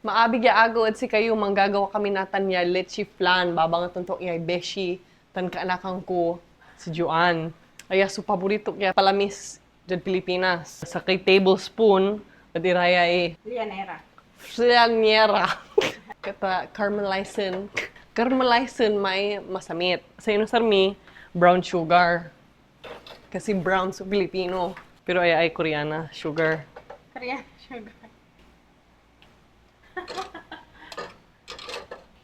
Maabig ya agad si kayo manggagawa kami natan ya leche flan babang tonto iya beshi tan kaanakan ko si Joanne. Aya su paborito kaya palamis dyan Pilipinas. Sa kay tablespoon at iraya Lianera. flanera. Kata caramelizing may masamit. Sa inusarmi brown sugar. Kasi brown sa Pilipino. Pero ay Koreana sugar. Korean sugar.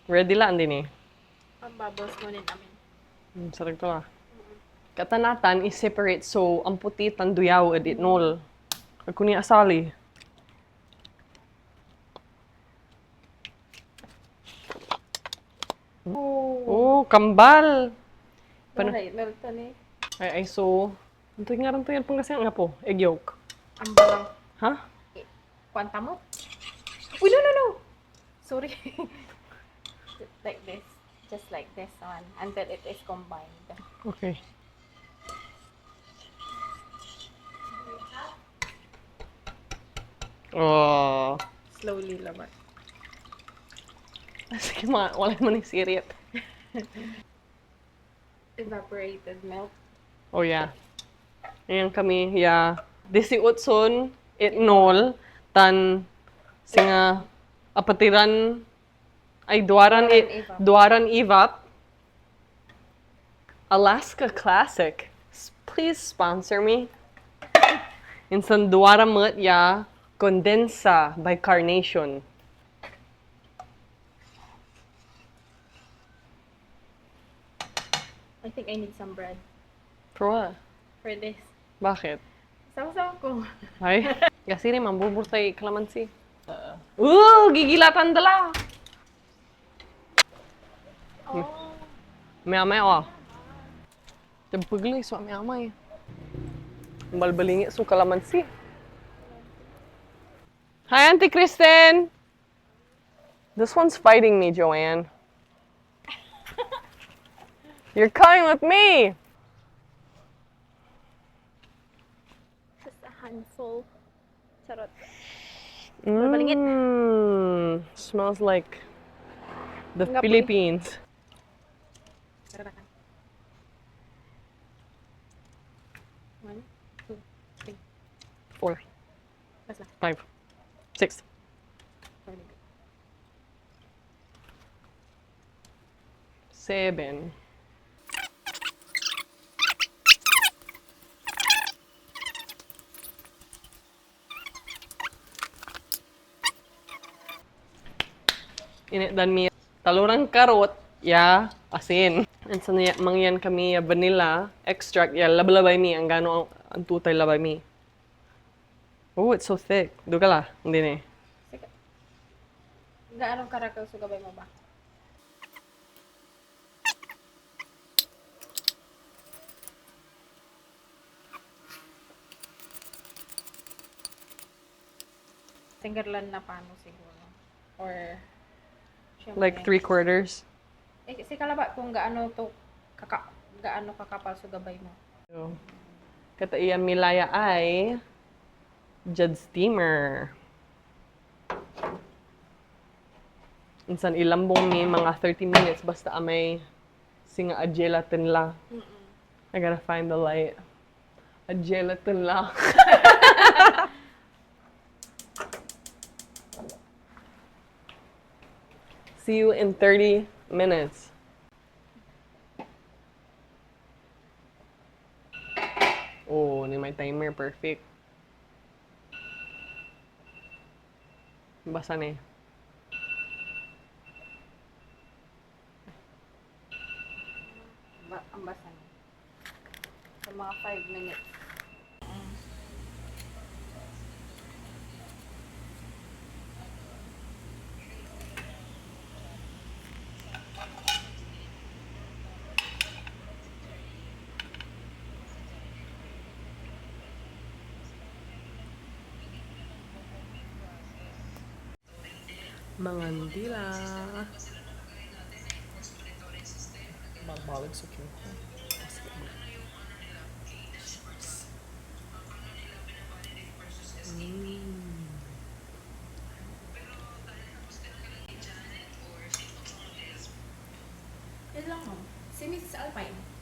Ready lang din eh. Pambabos mo din namin. Sarap to ah. Katanatan is-separate so ang puti tanduyaw at itnol. Ako ni asali. Oh, kambal! Paano? Melto ni. Ay, so... Ito nga rin to yan pang kasi nga po. Egg yolk. Ang balang. Ha? Kwanta mo? Uy, no. Sorry. Like this. Just like this one. Until it is combined. Okay. Oh. Slowly laban. Sige mga, wala mo ng sirit. Evaporated milk. Oh, yeah. Ayan kami, yeah. Disi utson, itnol, tan, singa, apatiran, ay duaran evap. Alaska Classic. Please sponsor me. Insan duara mat ya, condensa by Carnation. I think I need some bread For what? for this. Bakit? Saw ko. Ay, kasi rin mambuburtay kalamansi. Gigilatan dala! Oh. May-amay oh. Tempagli, so may-amay. Balbalingi, so kalamansi. Hi, Auntie Kristen! This one's fighting me, Joanne. You're coming with me! Just a handful. Charot. Smells like the Nga po eh. Philippines. One, two, three. 4, Basta. 5, 6. Very good. 7. Initdan mi talurang karot, ya, asin. And sa mangyan kami vanilla extract, ya, labalabay mi, ang gano ang tutay labay mi. Oh, it's so thick. Dugala, hindi ni. Sige. Gaano karakaw sa gabay mo ba? Singerlan na paano siguro? Or Like 3/4. si kalaba kung gaano to gaano kakapal sa gabay mo. So, kataiyan milaya ay Jud steamer. Insan ilambong mi mga 30 minutes basta amay singa a gelatin la. I gotta find the light. A gelatin la. See you in 30 minutes. Oh, ni may timer perfect. Basa ni. Ang basa niya. Sa mga 5 minutes. Mangandila. Magbalik sa kin ko. Si Mrs. Alpine.